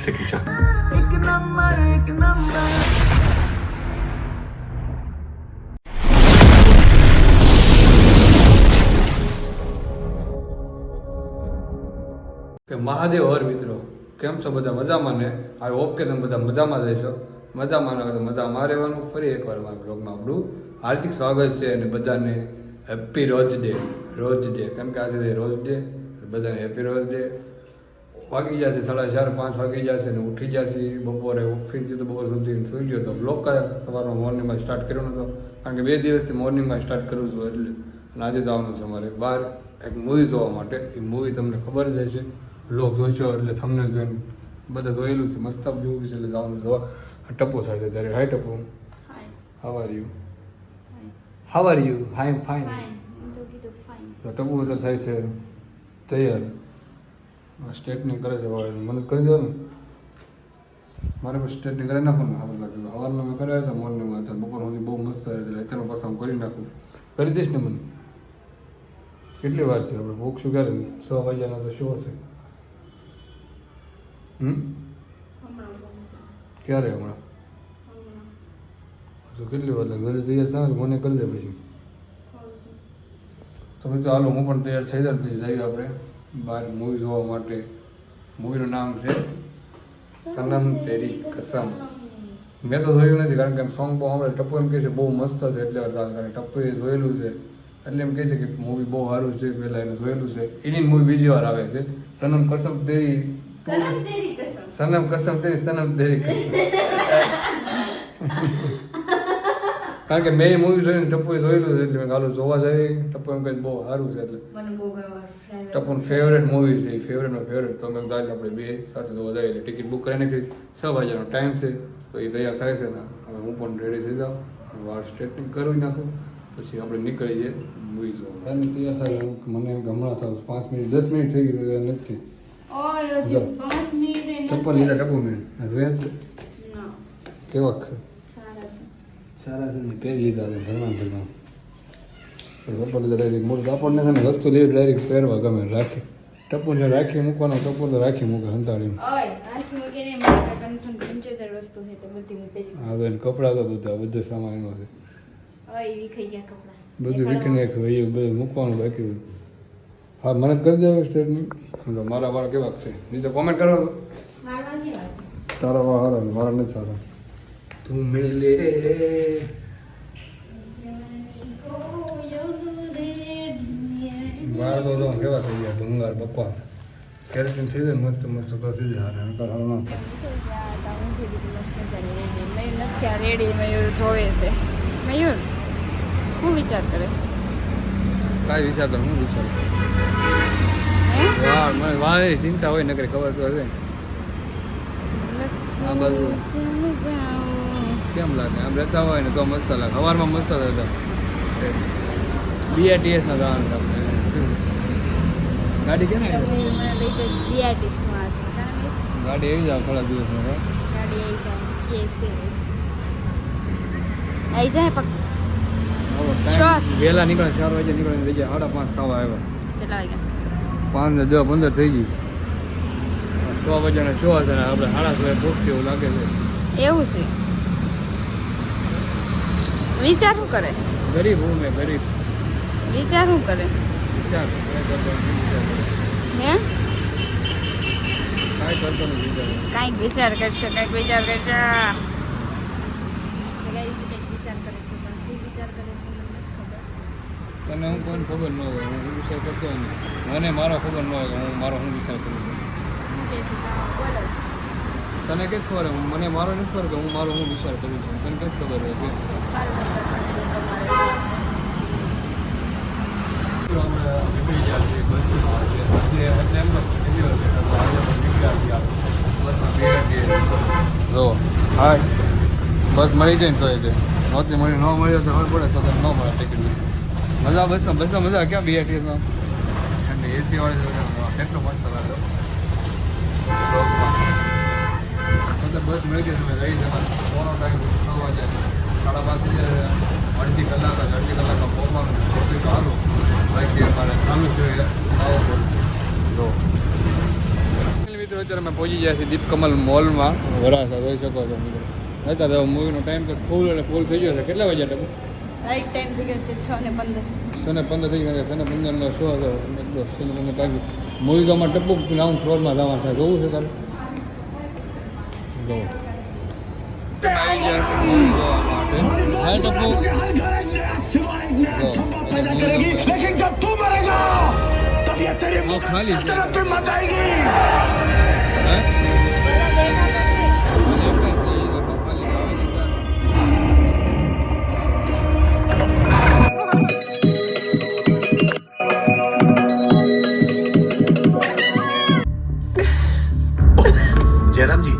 શકી છે. કે મહાદેવ હર મિત્રો, કેમ છો બધા? મજામાં ને? આઈ હોપ કે તમે બધા મજામાં રહેશો. મજામાં ન હોય તો મજામાં રહેવાનું. ફરી એકવાર મારા બ્લોગમાં આપણું હાર્દિક સ્વાગત છે અને બધાને હેપી રોજ ડે. કેમ કે આજે રોજ ડે, બધાને હેપી રોજ ડે. વાગી જશે 4:30-5 વાગી જશે ને ઉઠી જશે. બપોરે ઓફિસ ગયો તો બપોર સુધી સુઈ ગયો તો બ્લોગ સવારમાં મોર્નિંગમાં સ્ટાર્ટ કર્યો નહોતો, કારણ કે 2 દિવસથી મોર્નિંગમાં સ્ટાર્ટ કરું છું એટલે. અને આજે જવાનું છે અમારે બહાર એક મૂવી જોવા માટે. એ મૂવી તમને ખબર જ હશે, બ્લોગ જોઈશો એટલે તમને જોઈને બધા જોયેલું છે. મસ્ત મૂવી છે એટલે જવાનું જોવા. ટપ્પુ થાય છે ત્યારે. Hi Tappu, how are you? I am fine. તો ટપ્પુ તો થાય છે તૈયાર, સ્ટ્રેટનિંગ કરે છે. મને કરી દો ને, મારે પછી સ્ટ્રેટનિંગ કરી નાખું ને સારું લાગે. સવારમાં મેં કરાવ્યા હતા મોર્નિંગમાં, અત્યારે બપોર સુધી બહુ મસ્ત રહે એટલે અત્યારે પાછા હું કરી નાખું. કરી દઈશ ને મને? કેટલી વાર છે આપણે ભૂખ શું ક્યારે? 6 વાગ્યાનો તો શો છે. ક્યારે? હમણાં કેટલી વાર લાગે? જલ્દી તૈયાર થાય મને કરી દે પછી. તો મિત્રો હાલો હું પણ તૈયાર થઈ જાય પછી જઈએ આપણે બહાર મૂવી જોવા માટે. મૂવીનું નામ છે સનમ તેરી કસમ. મેં તો જોયું નથી, કારણ કે સોંગ બહુ હમણાં ટપ્પુ એમ કહે છે બહુ મસ્ત છે એટલે કારણ કે ટપ્પુએ જોયેલું છે એટલે એમ કહે છે કે મૂવી બહુ સારું છે. પહેલાં એને જોયેલું છે. એની મૂવી બીજી વાર આવે છે સનમ કસમ તેરી. સનમ કસમ તેરી, સનમ તેરી કસમ. કારણ કે મેં એ મૂવી જોઈને ટપ્પુએ જોયેલું છે એટલે મેં કાલું જોવા જાય. ટપ્પુ એમ કહે બહુ સારું છે એટલે. ટપ્પુનું ફેવરેટ મૂવી છે, એ ફેવરેટનો ફેવરેટ. તો મેં કીધું આપણે બે સાથે જોવા જાય એટલે ટિકિટ બુક કરીને કે 6 વાગ્યાનો ટાઈમ છે તો એ તૈયાર થાય છે ને હવે હું પણ રેડી થઈ જાઉં, વાળ સ્ટ્રેટનિંગ કરી નાખું, પછી આપણે નીકળી જઈએ મૂવી જોવા. તૈયાર થાય મને એમ કે હમણાં થાવ 5 મિનિટ 10 મિનિટ થઈ ગઈ નથી. ચપ્પલ લીધા ટપ્પુ મેં જોયા કેવા છે? સારા છે ને, પહેરી લીધા છે ઘરમાં. ચપ્પલ લીધા ડાયરેક્ટ મોટું આપણને છે ને વસ્તુ લેવી ડાયરેક્ટ પહેરવા ગમે. રાખી ટપ્પુ ને રાખી મૂકવાનો, ટપ્પુ તો રાખી મૂકે હંતાડીને. હા તો એને કપડાં તો બધું સામાન એનો છે. બધું વીખી નાખ્યું એ બધું મૂકવાનું બાકી હોય. હા મને જ કરી દેવું સ્ટેટમેન્ટ. મારા વાળ કેવા છે નીચે કોમેન્ટ કરો. તારા વાળ સારા છે, મારા નથી સારા. તું મિલે વાળ તો કેવા થઈ ગયા ડુંગર બકવાસ. કેરેટીન થઈ જાય મસ્ત મસ્ત તો થઈ જાય. રેડી મયુર જોવે છે. મયુર શું વિચાર કરે? કાંઈ વિચાર તો હું વિચાર વાળ મને વાળની ચિંતા હોય નકરી ખબર તો હશે. આ બાજુ કેમ લાગે? આમ રહેતા હોય ને તો મસ્ત લાગે. સવારમાં મસ્ત હતા. BITS ના જવાનું તમને ગાડી કેમ ગાડી આવી જાવ થોડા દિવસમાં. આવી જાય વહેલા નીકળે 4 વાગે નીકળે થઈ જાય 5:30 થવા આવ્યા. કેટલા વાગ્યા? 5:10-15 થઈ ગઈ. 6 વાગ્યાના શો હશે ને આપણે 6:30 પહોંચીએ એવું લાગે છે. એવું છે? વિચાર શું કરે? ગરીબ હું મેં ગરીબ. વિચાર શું કરે? વિચાર હે કાંઈ કરતો નથી. કાંઈક વિચાર કરશે, કાંઈક વિચાર કરશે. તને હું કોઈને ખબર ન હોય, હું વિચાર કરતો નહીં. મને મારો ખબર ન હોય કે હું મારો હું વિચાર કરું છું. તને કંઈ ખબર હોય? મને મારો નથી ખબર કે હું મારો હું વિચાર કરું છું. તને કંઈ ખબર હોય કે જો હા બસ મળી જાય ને તો એ નહોતી મળી ન મળી તો ખબર પડે તો ન મળે ટિકિટ. મજા બસમાં મજા ક્યાં BITSમાં ઠંડી એસી વાળી કેટલું મસ્ત લાગે. મતલબ બસ મળી ગઈ તમે રહી જવાનું. કોનો ટાઈમ 6 વાગ્યા 5:30 અડધી કલાક પહોંચવાનું તો સારું. બાકી અમારે ચાલુ છે આવો જો મિત્રો અત્યારે અમે પહોંચી ગયા છીએ દીપકમલ મોલમાં વરાસા જોઈ શકો છો મિત્રો અત્યારે મૂવીનો ટાઈમ તો ફૂલ અને ફૂલ થઈ ગયો છે કેટલા વાગ્યા ટપુ રાઈટ ટાઈમ થઈ ગયો છે 6:15 6:15 થઈ ગયા 6:15 શો હતો 6:15 ટાઈમ મૂવી તો અમારે ટપુ ગ્રાઉન્ડ ફ્લોરમાં જવાનું થાય જોવું છે તારે જોવું આવી ગયા છે મૂવી જોવા માટે હા ટપુ लेकिन जब तू मरेगा तब ये तेरी मुख खाली पे मत आएगी હે બધા દેખાતા છે जयराम जी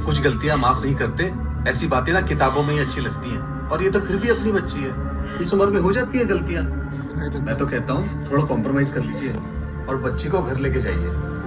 कुछ गलतियां माफ नहीं करते ऐसी बातें ना किताबों में ही अच्छी लगती हैं और ये तो फिर भी अपनी बच्ची है इस उम्र में हो जाती है गलतियां मैं तो कहता हूँ थोड़ा कॉम्प्रोमाइज कर लीजिए और बच्ची को घर लेके जाइए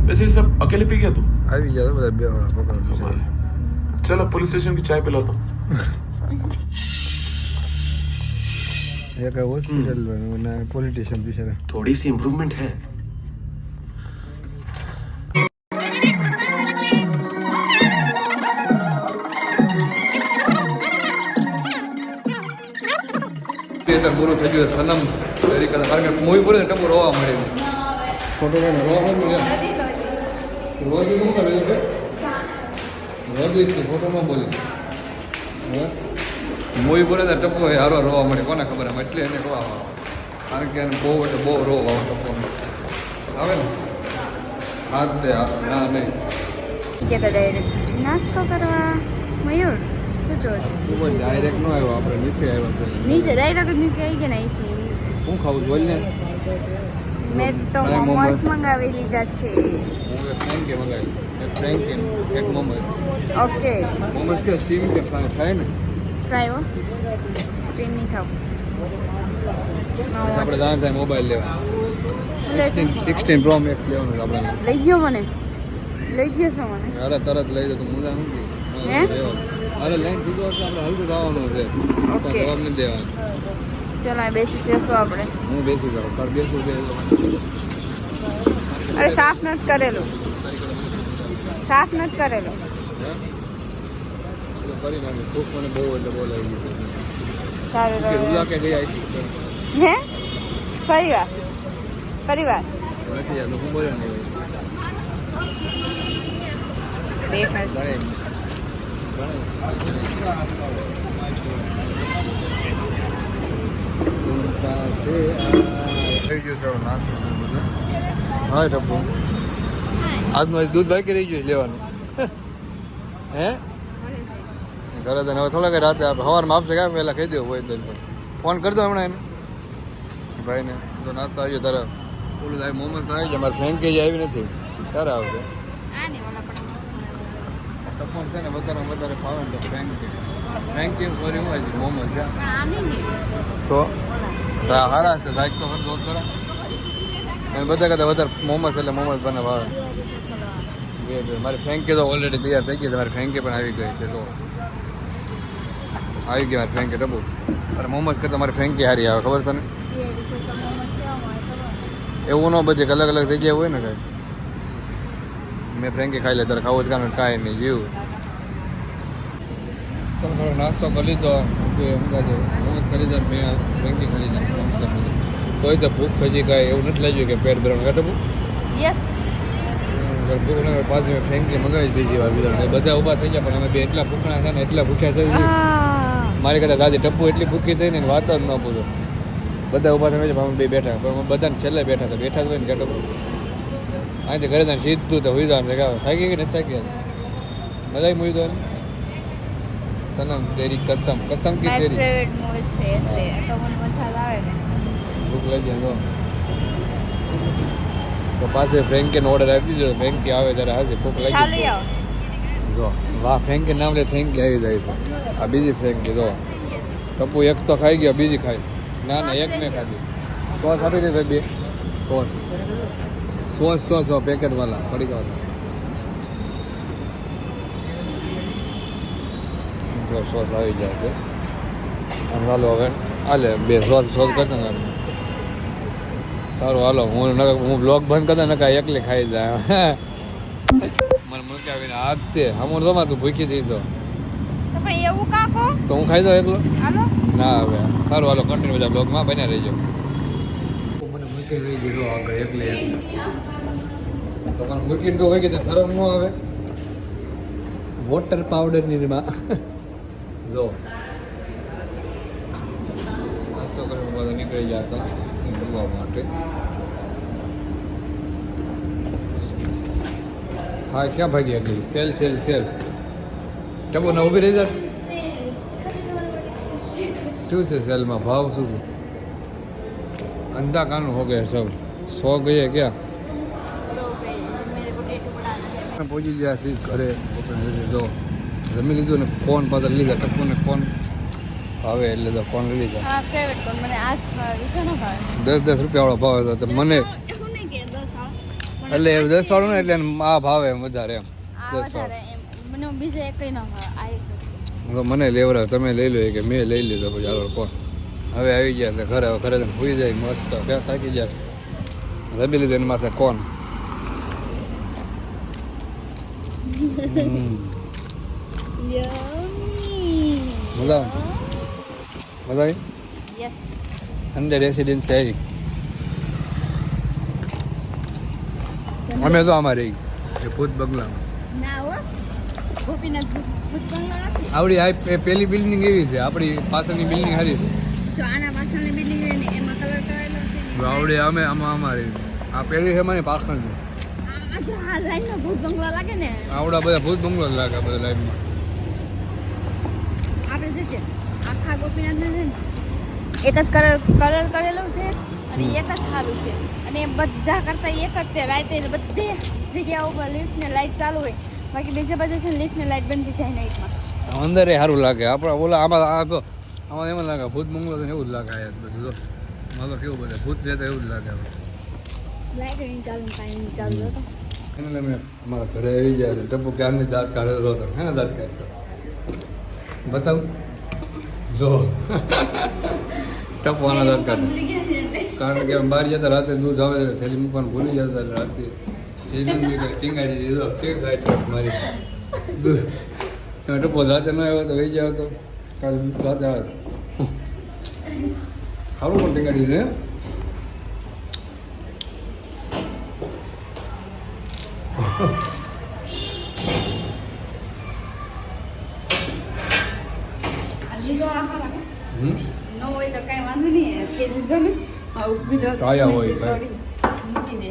वैसे ये सब अकेले पी गया तू આવી ગયા બધા બે પકડો चल अब पुलिस स्टेशन की चाय पिलाता हूँ એક હોસ્પિટલ અને પોલિટિશિયન બિચારા थोड़ी सी इम्प्रूवमेंट है થિયેટર પૂરું થઈ ગયું સનમ વેરી કરે કારણ કે મૂવી પૂરી ટપુ રોવા મળે ફોટો લઈને રોવા મળે રોજ શું કરે છે રોજ ફોટોમાં બોલી મૂવી પૂરે તો ટપુ હારો રોવા મળે કોને ખબર એમ એટલે એને રોવા આવે કારણ કે એને બહુ એટલે બહુ રોવા આવે ટપુ આવે ને હાથ તે ના નહીં કે તો ડાયરેક્ટ નાસ્તો કરવા મયુર શું જો છો ખૂબ જ ડાયરેક્ટ ન આવ્યો આપણે નીચે આવ્યા નીચે ડાયરેક્ટ જ નીચે આવી ગયા ને એસી નીચે હું ખાવું બોલ ને મેં તો મોમોસ મંગાવી લીધા છે હું એક ફ્રેન્કે મંગાવ્યું એક ફ્રેન્કે એક મોમોસ ઓકે મોમોસ કે સ્ટીમ કે ખાય ને ટ્રાય હો સ્ટીમ નહીં ખાવ આપણે જાણ થાય મોબાઈલ લેવા 16 પ્રો મેક્સ લેવાનું છે આપણે લઈ ગયો મને લઈ ગયો છો મને અરે તરત લઈ જતો મુજા નથી હે? અરે લાઈન સીધો એટલે આપણે હલતું જવાનું છે ઓકે. જવાબ નથી દેવાનું ચાલો આ બેસી જશું આપણે હું બેસી જાઉં તાર બેસું છે અરે સાફ નથી કરેલું સાફ નથી કરેલું કરી નાખ્યું ભૂખ મને બહુ એટલે બોલાવી ગયું સારું કે રૂલા રહ્યું કે ગઈ આવી હે પરિવાર પરિવાર નથી યાર હું બોલ્યો નહીં બે ફાઈલ થઈ ગયું છે નાસ્તો હા ટપ્પુ આજનું દૂધ બાકી રહી ગયું છે લેવાનું હે ઘરે તો હવે થોડાક રાતે સવારમાં આપશે કાંઈ પહેલાં કહી દેવું હોય તો ફોન કરજો હમણાં એને ભાઈને તો નાસ્તો આવી ગયો તારે ઓલું થાય મોમોસ આવી જાય મારે ફ્રેન્કી જ આવી નથી ક્યારે આવશે ટપ્પુ છે ને વધારે ફાવે ને તો ફ્રેન્કી સોરી હું આવી મોમોસ તો હારા છે લાઈક તો ખર દોર કરો અને બધા કરતાં વધારે મોમોસ એટલે મોમોસ બને ભાવે મારી ફ્રેન્કી તો ઓલરેડી તૈયાર થઈ ગઈ છે મારી ફ્રેન્કી પણ આવી ગઈ છે તો આવી ગઈ મારી ફ્રેન્કી ટપુ અરે મોમોસ કરતાં મારી ફ્રેન્કી હારી આવે ખબર તને એવું ન બધે અલગ અલગ થઈ જાય હોય ને કાંઈ મેં ફ્રેન્કી ખાઈ લે તારે ખાવું જ કારણ કાંઈ નહીં જીવ તમે થોડો નાસ્તો કરી લીધો હું ખરીદાર મેં ફ્રેન્કી ખરીદાર તોય તો ભૂખ ખજી કાંઈ એવું નથી લાગ્યું કે પેટ ભરવાનું કાઢો યસ ભૂખ ના પાછું મેં ફ્રેન્કી મંગાવી બીજી વાર બીજા બધા ઊભા થઈ ગયા પણ અમે બે એટલા ભૂખણા છે ને એટલા ભૂખ્યા થઈ મારી કદાચ દાદી ટપ્પુ એટલી ભૂખી થઈ ને વાત જ ન પૂછો બધા ઊભા થઈ ગયા અમે બે બેઠા પણ બધાને છેલ્લે બેઠા હતા બેઠા જ હોય ને કાઢો અહીંથી ઘરે તને સીધું તો હોઈ જવાનું થાકી ગઈ નથી થાકી મજા આવી મૂવી તો સનમ તેરી કસમ કસમ કી મારી તેરી ફેવરેટ મૂવી છે એટલે તો મને મજા આવે ને ભૂખ લાગી તો પાસે ફ્રેન્કીનો ઓર્ડર આપી દીધો ફ્રેન્કી આવે ત્યારે હાજર ભૂખ ચાલુ લાગી આવો જો વાહ ફ્રેન્કી નામ લે ફ્રેન્કી આવી જાય છે આ બીજી ફ્રેન્કી જો ટપ્પુ એક તો ખાઈ ગયો બીજી ખાઈ ના ના એક મેં ખાધી સોસ આપી દે ભાઈ બે સોસ સોસ સોસ જો પેકેટ વાળા પડી ગયા સોસ આવી જાય છે અને ચાલો હવે હાલે બે સોસ સોસ કરતા ને સારું હાલો હું બ્લોગ બંધ કરતા નકા એકલી ખાઈ જાય મને મૂકી આવીને હાથ તે હમણાં તો તું ભૂખી થઈ છો તો પણ એવું કાકો તો હું ખાઈ જાઉં એકલો હાલો ના હવે સારું હાલો કન્ટિન્યુ બધા બ્લોગમાં બન્યા રહીજો મને મૂકી રહી ગયો આગળ એકલી તો મને મૂકીને તો હોય કે શરમ ન આવે વોટર પાવડરની માં જો નાસ્તો કરીને બધા નીકળી ગયા હતા જમવા માટે હા ક્યાં ભાગી ગઈ સેલ સેલ સેલ ટબો ના ઊભી રહી જાય શું છે સેલમાં ભાવ શું છે અંધા કાનું હો ગયા સબ 100 ગયે ક્યાં પહોંચી ગયા છીએ ઘરે જો જમી લીધું ને ફોન પાછળ લીધા ટપ્પુને ફોન ભાવે એટલે તો ફોન લઈ લીધા હા ફેવરેટ પણ મને આજ ભાવે છે ને ભાવે 10 રૂપિયા વાળો ભાવ હતો તો મને એવું નહીં કે 10 એટલે 10 વાળું ને એટલે આ ભાવે એમ વધારે એમ આ વધારે એમ મને બીજે એકઈ ન ભાવે આ એક તો મને લેવડાવ તમે લઈ લો કે મેં લઈ લીધો પછી આગળ કોણ હવે આવી ગયા એટલે ઘરે ઘરે સુઈ જાય મસ્ત ક્યાં થાકી જાય રમી લીધું એની માથે કોણ યમી મજા આવી યસ સન્ડે રેસિડેન્સી આવી અમે તો અમારે એ ભૂત બંગલામાં ના હો ગોપીનાથ ભૂત બંગલો નથી આવડી આ પેલી બિલ્ડિંગ એવી છે આપણી પાછળની બિલ્ડિંગ સારી છે જો આના પાછળની બિલ્ડિંગ રહે ને એમાં કલર કરેલો છે ને આવડી અમે આમાં અમારી આ પેલી છે મારી પાછળની આ જો આ લાઈનનો ભૂત બંગલો લાગે ને આવડા બધા ભૂત બંગલો જ લાગે બધા લાઈનમાં આપણે જો છે આખા ગોપીનાથ ને એક જ કલર કરેલો છે અને એક જ સારું છે અને એ બધા કરતા એક જ છે રાતે બધી જગ્યા ઉપર લિફ્ટ ને લાઈટ ચાલુ હોય બાકી બીજા બધા છે ને લિફ્ટ ને લાઈટ બંધ થઈ જાય નાઈટમાં અંદર સારું લાગે આપણા ઓલા આમાં આ તો આમાં એમ લાગે ભૂત બંગલો છે ને એવું જ લાગે આ બધું તો મારો કેવું બધે ભૂત રહેતા એવું જ લાગે લાઈટ નહીં ચાલુ કાંઈ નહીં ચાલુ હતો એટલે મેં અમારા ઘરે આવી ગયા છે ટપ્પુ ક્યારની દાંત કાઢેલો હતો હે ને દાંત કાઢશો બતાવું જો ટપ્પુ આના દાંત કાઢે કારણ કે બહાર જતા રાતે દૂધ આવે થેલી મૂકવાનું ભૂલી જતા એટલે રાતે ટીંગાડી દીધો કે ગાઈડ મારી દૂધ ટપ્પુ રાતે ન આવ્યો તો વહી જાવ તો કાલે રાતે આવે સારું પણ ટીંગાડી છે ન હોય તો કાંઈ વાંધો નહીં તે જો ને કાયા હોય ભાઈ. મૂકી દે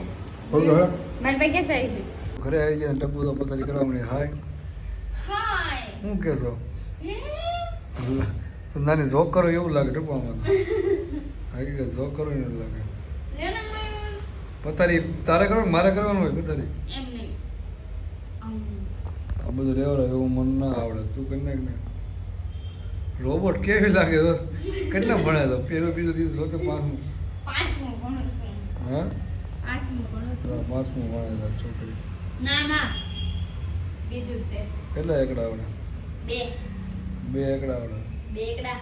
બોલો હવે મારી પાસે ક્યાં જાય છે ઘરે આવી ગયા ટપ્પુ તો પથારી કરવા મળી હાય હાય શું કહેશો તો નાની જોક કરો એવું લાગે ટપ્પુ આમાં હકીકત જોક કરો એવું લાગે પથારી તારે કરવાનું મારે કરવાનું હોય પથારી એમ નહીં આ બધું રહેવાનું એવું મન ના આવડે તું કરી નાખ ને રોબોટ કેવી લાગે તો કેટલા ભણે તો પેલું બીજું બીજું સોચો પાંચમું પાંચમું ભણું છું હા પાંચમું ભણું છું પાંચમું ભણે છે છોકરી ના ના બીજું તે કેટલા એકડા આવડે બે 2 એકડા આવડે એકડા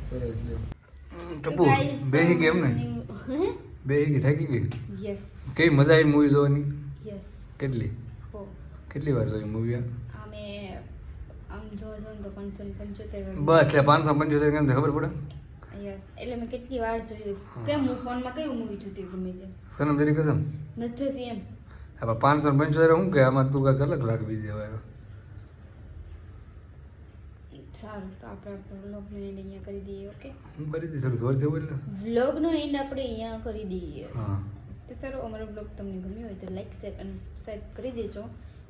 સરસ લ્યો ટપ્પુ બેહી કેમ ને બેહી ગઈ થાકી ગઈ યસ કેવી મજા આવી મૂવી જોવાની યસ કેટલી કેટલી વાર જોઈ મૂવી અમે આમ જોવા જાઉં ને તો 575 બસ એટલે 575 કેમ ખબર પડે યસ એટલે મેં કેટલી વાર જોયું કેમ હું ફોનમાં કયું મૂવી જોતી ગમે તે સનમ તેરી કસમ નથી જોતી એમ હવે 575 હું કે આમાં તું કાંઈક અલગ લાગે બીજી હવે સારું તો આપણે આપણો વ્લોગનો એન્ડ અહીંયા કરી દઈએ ઓકે હું કરી દઈશ થોડું જોર જેવું એટલે વ્લોગનો એન્ડ આપણે અહીંયા કરી દઈએ હા તો સારું અમારો બ્લોગ તમને ગમ્યો હોય તો લાઈક શેર અને સબસ્ક્રાઈબ કરી દેજો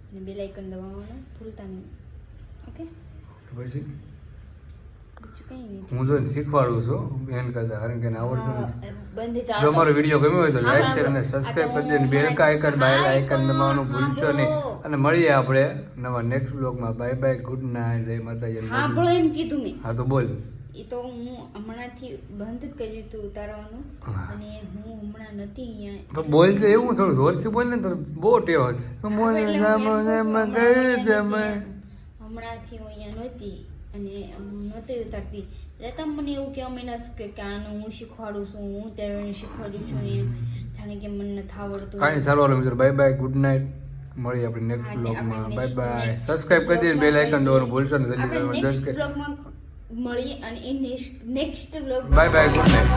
અને બેલ આઇકન દબાવવાનું ભૂલતા નહીં ઓકે પછી બીજું કંઈ નહીં હું જોઈને શીખવાડું છું એન કરતા કારણ કે એને આવડતું નથી બંધ જો અમારો વિડીયો ગમ્યો હોય તો લાઈક શેર અને સબસ્ક્રાઇબ કરી દેજો બેલ આઇકન બાય આઇકન દબાવવાનું ભૂલશો નહીં અને મળીએ આપણે નવા નેક્સ્ટ વ્લોગમાં બાય બાય ગુડ નાઇટ જય માતાજી હા પણ એમ કીધું મેં હા તો બોલ એ તો હું હમણાંથી બંધ જ કર્યું હતું ઉતારવાનું અને હું હમણાં નથી અહીંયા તો બોલ છે એવું થોડું જોરથી બોલ ને તો બહુ ટેવ હોય મોલ જામો ગઈ જમે હમણાંથી હું અહીંયા નહોતી અને હું નહોતી ઉતારતી એટલે તમે મને એવું કહેવા માંડ્યા છો કે આનું હું શીખવાડું છું હું ત્યારે શીખવાડું છું એમ જાણે કે મને નથી આવડતું કાંઈ સારું હાલો મિત્રો બાય બાય ગુડ નાઇટ મળીએ આપણે નેક્સ્ટ વ્લોગમાં બાય બાય સબસ્ક્રાઇબ કરી દેજો બેલ આઇકન દબાવવાનું ભૂલશો ને જલ્દી આપણે દસ નેક્સ્ટ કે બ્લોગમાં મળીએ અને એ next blog bye bye good night